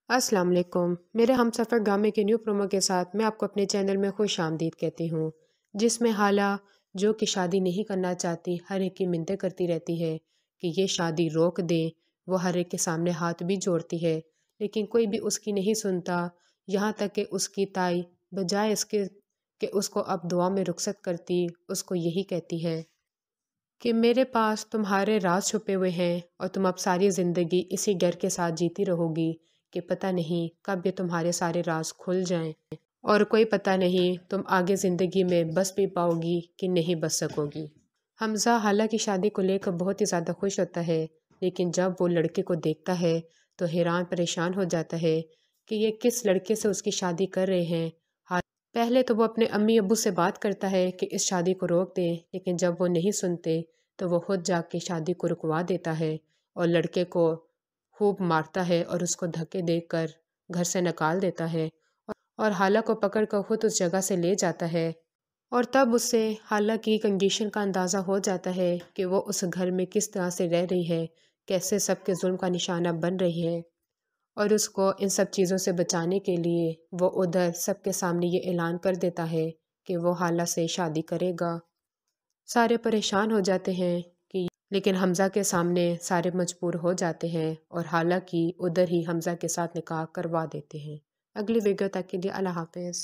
अस्सलाम वालेकुम। मेरे हमसफ़र ड्रामे के न्यू प्रोमो के साथ मैं आपको अपने चैनल में खुश आमदीद कहती हूँ, जिसमें हाला जो कि शादी नहीं करना चाहती हर एक की मिन्नतें करती रहती है कि ये शादी रोक दे। वो हर एक के सामने हाथ भी जोड़ती है लेकिन कोई भी उसकी नहीं सुनता। यहाँ तक कि उसकी ताई बजाय इसके कि उसको अब दुआ में रुखसत करती, उसको यही कहती है कि मेरे पास तुम्हारे राज छुपे हुए हैं और तुम अब सारी ज़िंदगी इसी डर के साथ जीती रहोगी कि पता नहीं कब ये तुम्हारे सारे राज खुल जाएं और कोई पता नहीं तुम आगे ज़िंदगी में बस भी पाओगी कि नहीं बस सकोगी। हमज़ा हाला की शादी को लेकर बहुत ही ज़्यादा खुश होता है, लेकिन जब वो लड़के को देखता है तो हैरान परेशान हो जाता है कि ये किस लड़के से उसकी शादी कर रहे हैं। पहले तो वो अपने अम्मी अब्बू से बात करता है कि इस शादी को रोक दें, लेकिन जब वो नहीं सुनते तो वो खुद जाके शादी को रुकवा देता है और लड़के को खूब मारता है और उसको धक्के देकर घर से निकाल देता है और हाला को पकड़कर खुद उस जगह से ले जाता है। और तब उससे हाला की कंडीशन का अंदाज़ा हो जाता है कि वो उस घर में किस तरह से रह रही है, कैसे सबके जुल्म का निशाना बन रही है। और उसको इन सब चीज़ों से बचाने के लिए वो उधर सबके सामने ये ऐलान कर देता है कि वो हाला से शादी करेगा। सारे परेशान हो जाते हैं कि लेकिन हमज़ा के सामने सारे मजबूर हो जाते हैं और हाला की उधर ही हमज़ा के साथ निकाह करवा देते हैं। अगली वीडियो तक के लिए अल्लाह हाफ़िज़।